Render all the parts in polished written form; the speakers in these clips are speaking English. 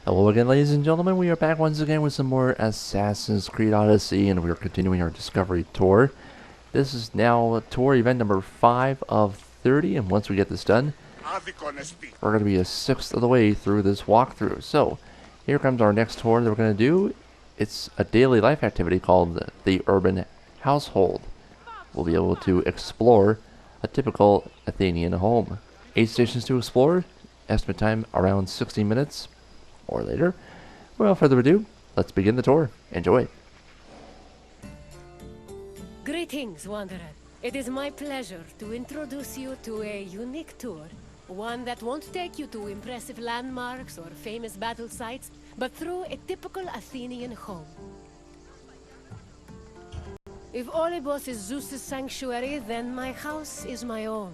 Hello again, ladies and gentlemen. We are back once again with some more Assassin's Creed Odyssey, and we're continuing our discovery tour. This is now tour event number 5 of 30, and once we get this done, we're going to be a sixth of the way through this walkthrough. So, here comes our next tour that we're going to do. It's a daily life activity called the Urban Household. We'll be able to explore a typical Athenian home. 8 stations to explore, estimate time around 60 minutes. Or later. Without further ado, let's begin the tour. Enjoy. Greetings, Wanderer. It is my pleasure to introduce you to a unique tour. One that won't take you to impressive landmarks or famous battle sites, but through a typical Athenian home. If Olympus is Zeus's sanctuary, then my house is my own.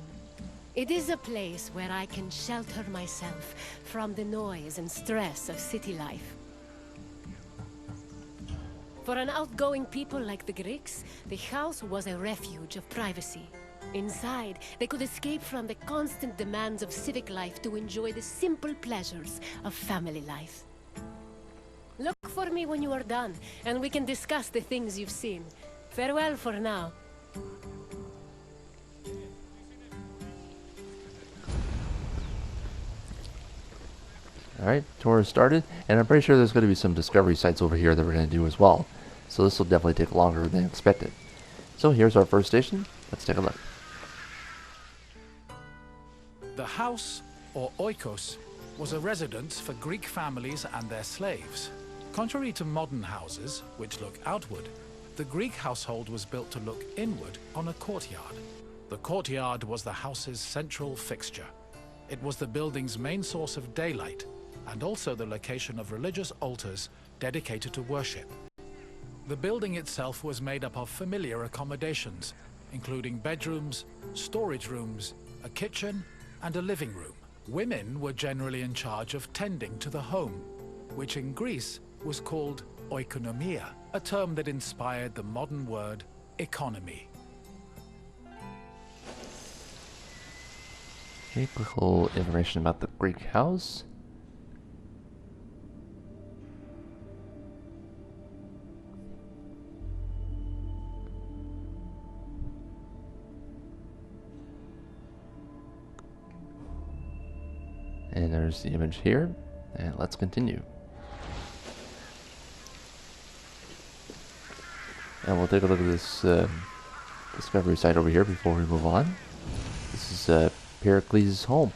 It is a place where I can shelter myself from the noise and stress of city life. For an outgoing people like the Greeks, the house was a refuge of privacy. Inside, they could escape from the constant demands of civic life to enjoy the simple pleasures of family life. Look for me when you are done, and we can discuss the things you've seen. Farewell for now. Alright, tour is started, and I'm pretty sure there's going to be some discovery sites over here that we're going to do as well. So this will definitely take longer than expected. So here's our first station. Let's take a look. The house, or oikos, was a residence for Greek families and their slaves. Contrary to modern houses, which look outward, the Greek household was built to look inward on a courtyard. The courtyard was the house's central fixture. It was the building's main source of daylight, and also the location of religious altars dedicated to worship. The building itself was made up of familiar accommodations, including bedrooms, storage rooms, a kitchen, and a living room. Women were generally in charge of tending to the home, which in Greece was called oikonomia, a term that inspired the modern word economy. Okay, quick little information about the Greek house. And there's the image here, and let's continue. And we'll take a look at this discovery site over here before we move on. This is Pericles' home.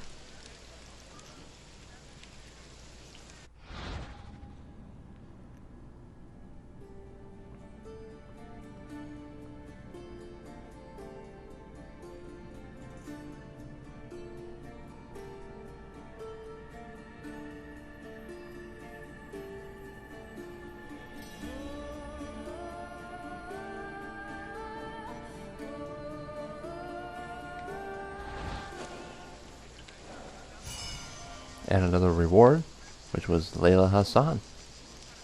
And another reward, which was Layla Hassan.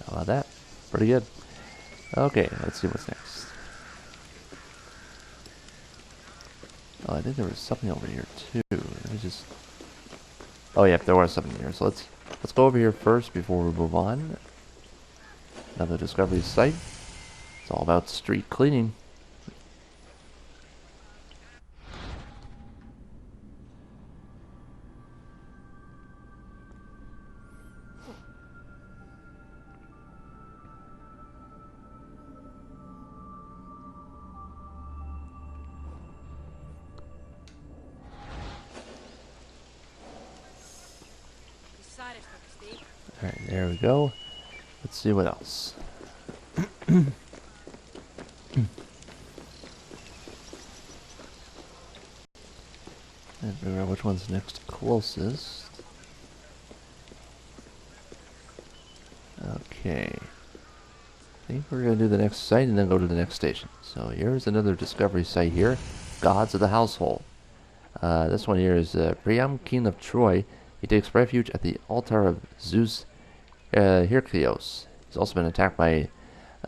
How about that? Pretty good. Okay, let's see what's next. Oh, I think there was something over here too. Let me just. Oh yeah, there was something here. So let's go over here first before we move on. Another discovery site. It's all about street cleaning. Alright, there we go. Let's see what else. And figure out which one's next closest. Okay. I think we're going to do the next site and then go to the next station. So here's another discovery site here. Gods of the Household. This one here is Priam, king of Troy. He takes refuge at the altar of Zeus Heraclios. He's also been attacked by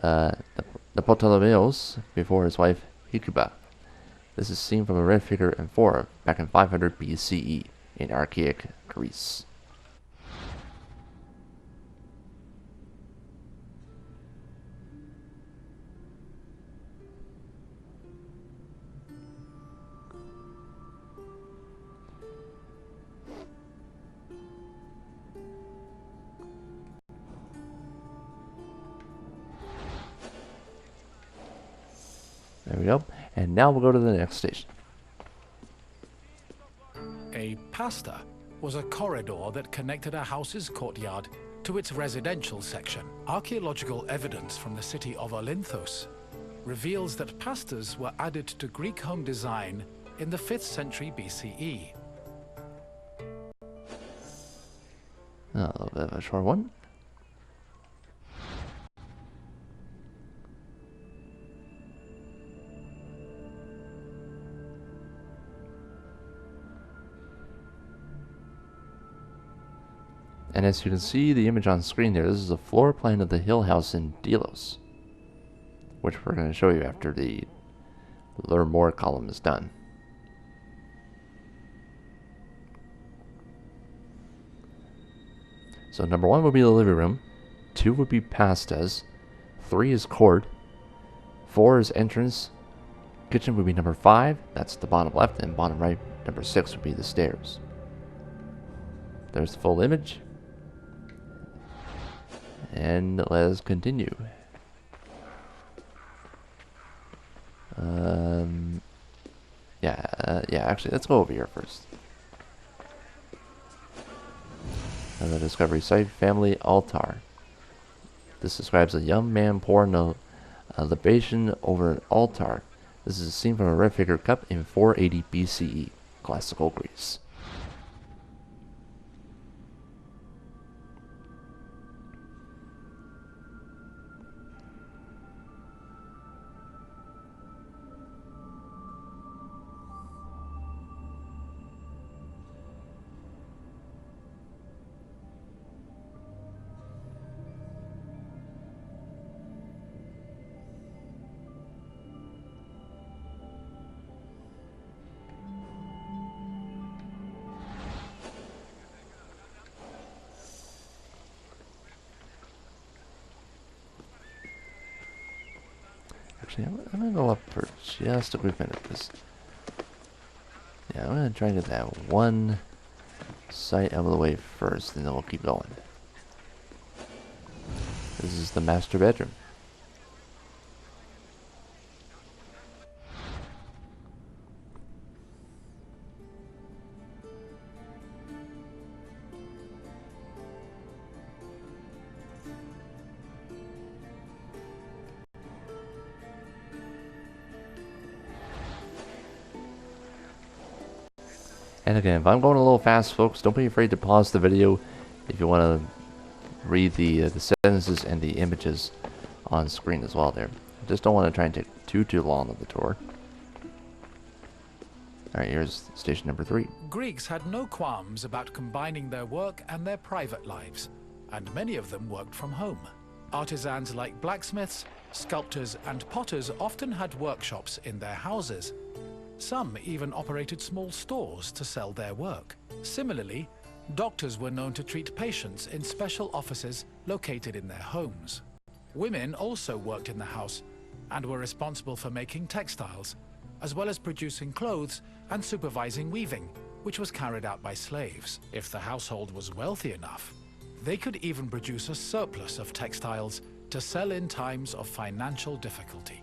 the Ptolemaeus before his wife Hecuba. This is seen from a red figure in 4 back in 500 BCE in archaic Greece. There we go. And now we'll go to the next station. A pasta was a corridor that connected a house's courtyard to its residential section. Archaeological evidence from the city of Olynthos reveals that pastas were added to Greek home design in the 5th century BCE. A little bit of a short one. And as you can see the image on screen there, this is a floor plan of the hill house in Delos, which we're going to show you after the Learn More column is done. So number 1 would be the living room, 2 would be pastas, 3 is court, 4 is entrance, kitchen would be number 5, that's the bottom left, and bottom right, number 6 would be the stairs. There's the full image. And let's continue. Actually, let's go over here first. The discovery site, family altar. This describes a young man pouring a libation over an altar. This is a scene from a red figure cup in 480 BCE, classical Greece. Actually, I'm going to go up for just a quick minute. I'm going to try and get that one site out of the way first, and then we'll keep going. This is the master bedroom. And again, if I'm going a little fast, folks, don't be afraid to pause the video if you want to read the sentences and the images on screen as well there. Just don't want to try and take too long of the tour. Alright, here's station number 3. Greeks had no qualms about combining their work and their private lives, and many of them worked from home. Artisans like blacksmiths, sculptors, and potters often had workshops in their houses. Some even operated small stores to sell their work. Similarly, doctors were known to treat patients in special offices located in their homes. Women also worked in the house and were responsible for making textiles, as well as producing clothes and supervising weaving, which was carried out by slaves. If the household was wealthy enough, they could even produce a surplus of textiles to sell in times of financial difficulty.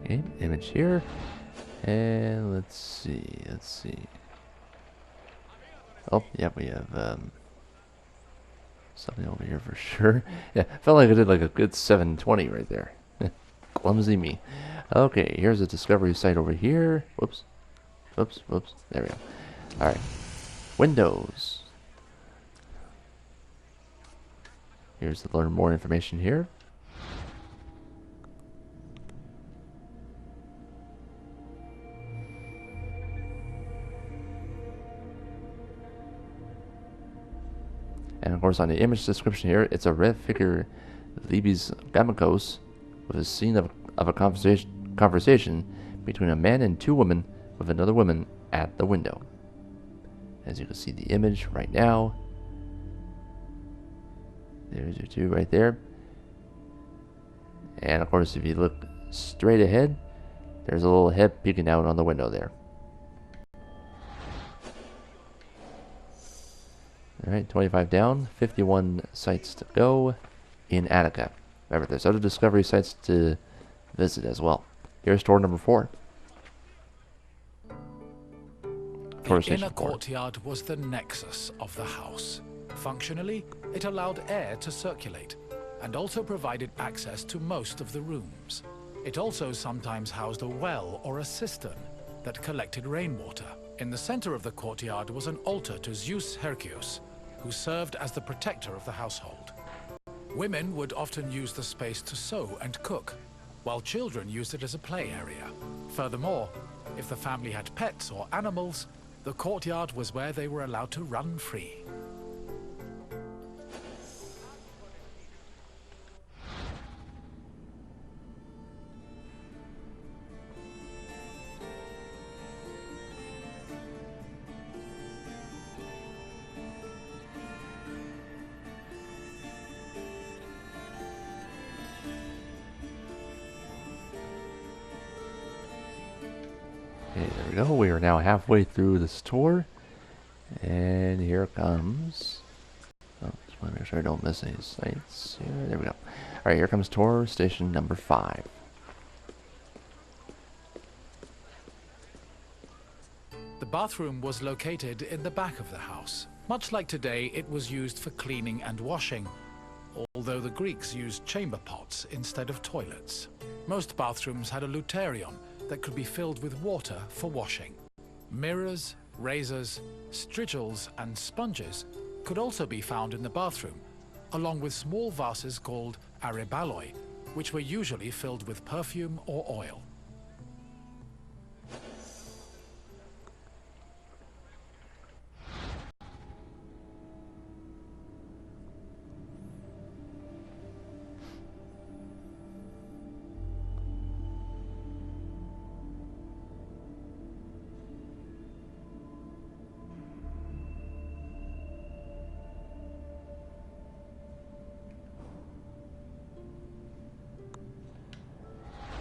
Okay, image here. And let's see. Oh, yeah, we have something over here for sure. Yeah, felt like I did like a good 720 right there. Clumsy me. Okay, here's a discovery site over here. Whoops. There we go. Alright. Windows. Here's to learn more information here. And of course on the image description here, it's a red figure Libes Gamakos with a scene of a conversation between a man and 2 women with another woman at the window. As you can see the image right now. There's your two right there. And of course, if you look straight ahead, there's a little head peeking out on the window there. Alright, 25 down, 51 sites to go in Attica. Remember, there's other discovery sites to visit as well. Here's tour number 4. The inner courtyard was the nexus of the house. Functionally, it allowed air to circulate and also provided access to most of the rooms. It also sometimes housed a well or a cistern that collected rainwater. In the center of the courtyard was an altar to Zeus Hercules, who served as the protector of the household. Women would often use the space to sew and cook, while children used it as a play area. Furthermore, if the family had pets or animals, the courtyard was where they were allowed to run free. Okay, there we go. We are now halfway through this tour. And here comes... Oh, just want to make sure I don't miss any sites. Here, there we go. Alright, here comes tour station number 5. The bathroom was located in the back of the house. Much like today, it was used for cleaning and washing, although the Greeks used chamber pots instead of toilets. Most bathrooms had a luterion that could be filled with water for washing. Mirrors, razors, strigils, and sponges could also be found in the bathroom, along with small vases called arebaloi, which were usually filled with perfume or oil.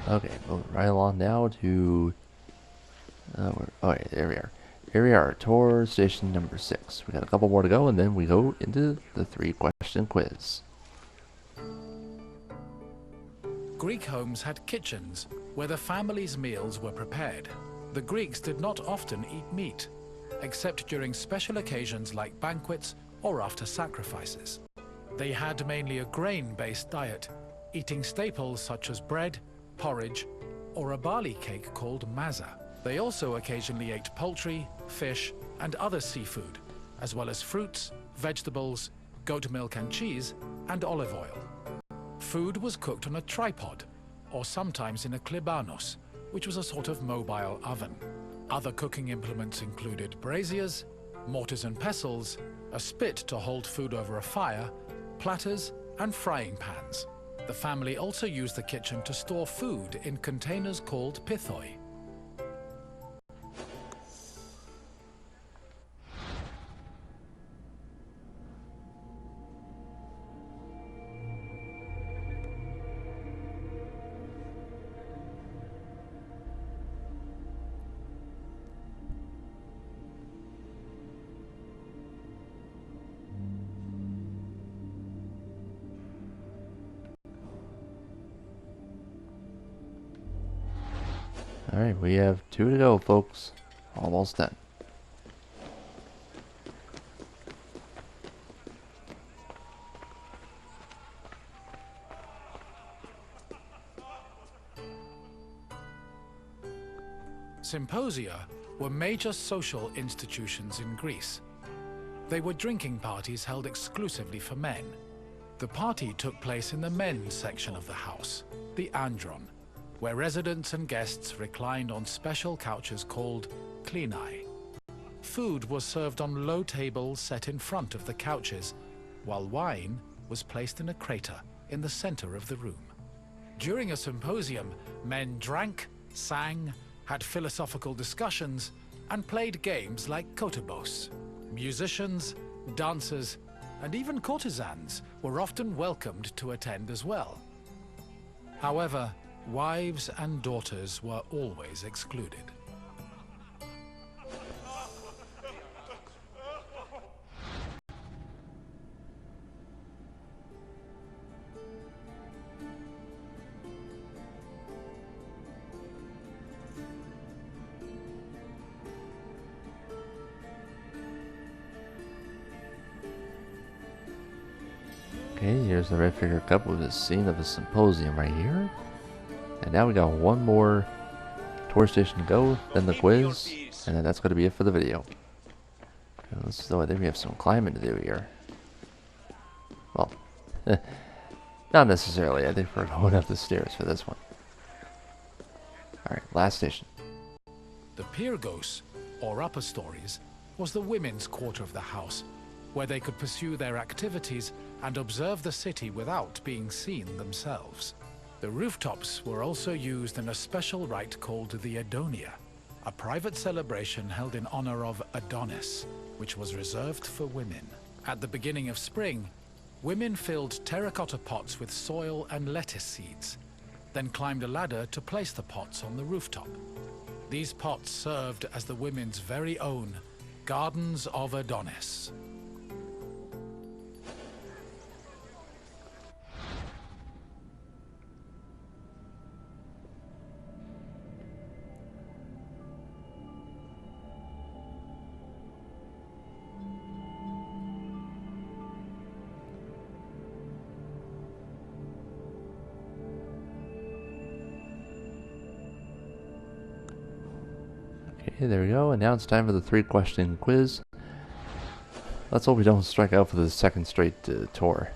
Okay, moving right along now to... there we are. Here we are, tour station number 6. We got a couple more to go, and then we go into the 3-question quiz. Greek homes had kitchens where the family's meals were prepared. The Greeks did not often eat meat, except during special occasions like banquets or after sacrifices. They had mainly a grain-based diet, eating staples such as bread, porridge, or a barley cake called maza. They also occasionally ate poultry, fish, and other seafood, as well as fruits, vegetables, goat milk and cheese, and olive oil. Food was cooked on a tripod, or sometimes in a klibanos, which was a sort of mobile oven. Other cooking implements included braziers, mortars and pestles, a spit to hold food over a fire, platters, and frying pans. The family also used the kitchen to store food in containers called pithoi. Alright, we have 2 to go, folks. Almost done. Symposia were major social institutions in Greece. They were drinking parties held exclusively for men. The party took place in the men's section of the house, the andron, where residents and guests reclined on special couches called klinai. Food was served on low tables set in front of the couches, while wine was placed in a crater in the center of the room. During a symposium, men drank, sang, had philosophical discussions, and played games like kotobos. Musicians, dancers, and even courtesans were often welcomed to attend as well. However, wives and daughters were always excluded. Okay, here's the Red Figure Cup with a scene of a symposium right here. And now we got one more tour station to go, then the quiz, and then that's going to be it for the video. So I think we have some climbing to do here. Well, not necessarily. I think we're going up the stairs for this one. Alright, last station. The Pyrgos, or upper stories, was the women's quarter of the house, where they could pursue their activities and observe the city without being seen themselves. The rooftops were also used in a special rite called the Adonia, a private celebration held in honor of Adonis, which was reserved for women. At the beginning of spring, women filled terracotta pots with soil and lettuce seeds, then climbed a ladder to place the pots on the rooftop. These pots served as the women's very own Gardens of Adonis. Okay, there we go. And now it's time for the 3-question quiz. Let's hope we don't strike out for the second straight tour,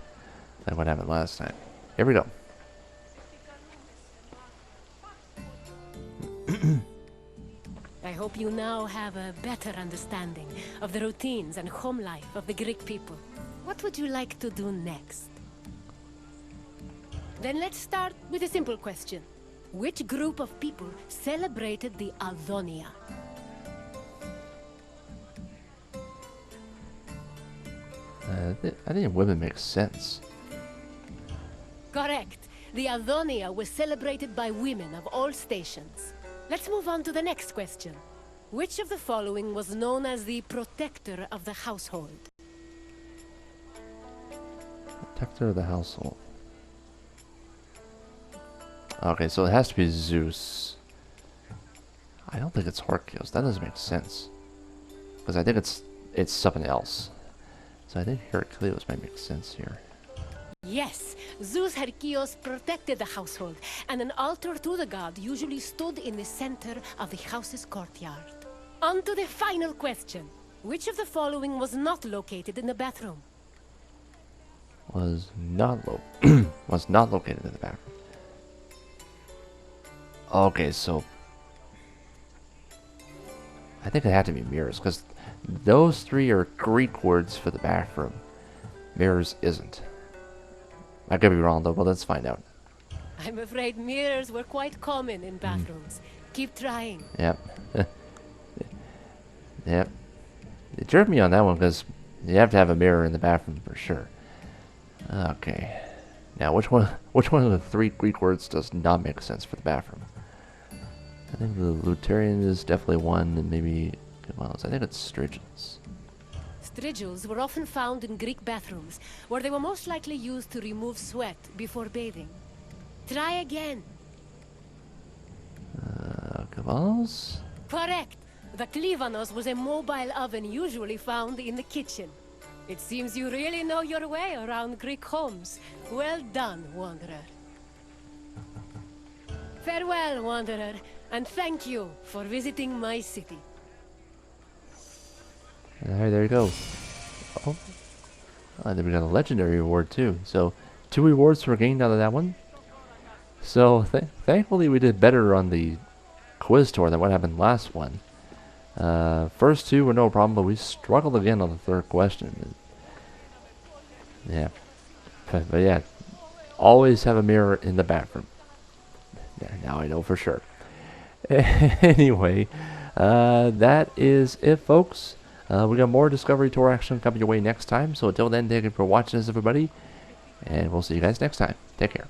like what happened last time. Here we go. I hope you now have a better understanding of the routines and home life of the Greek people. What would you like to do next? Then let's start with a simple question. Which group of people celebrated the Adonia? I think women make sense. Correct. The Adonia was celebrated by women of all stations. Let's move on to the next question. Which of the following was known as the protector of the household? Protector of the household. Okay, so it has to be Zeus. I don't think it's Hercules. That doesn't make sense. Because I think it's something else. So I think Hercules might make sense here. Yes, Zeus Hercules protected the household, and an altar to the god usually stood in the center of the house's courtyard. On to the final question. Which of the following was not located in the bathroom? Was not was not located in the back. Okay, so I think it had to be mirrors, because those 3 are Greek words for the bathroom. Mirrors isn't. I could be wrong though, but let's find out. I'm afraid mirrors were quite common in bathrooms. Keep trying. Yep. Yep. It jerked me on that one because you have to have a mirror in the bathroom for sure. Okay. Now, which one of the 3 Greek words does not make sense for the bathroom? I think the Luterian is definitely one, and maybe, well, I think it's Strigians. Strigils were often found in Greek bathrooms, where they were most likely used to remove sweat before bathing. Try again. Kavalos? Correct. The Klivanos was a mobile oven usually found in the kitchen. It seems you really know your way around Greek homes. Well done, Wanderer. Farewell, Wanderer, and thank you for visiting my city. Alright, there you go. Oh. And then we got a legendary reward too. So, 2 rewards were gained out of that one. So, thankfully we did better on the quiz tour than what happened last one. First 2 were no problem, but we struggled again on the 3rd question. Yeah. But yeah, always have a mirror in the bathroom. Yeah, now I know for sure. Anyway, that is it, folks. We got more Discovery Tour action coming your way next time. So until then, thank you for watching this, everybody. And we'll see you guys next time. Take care.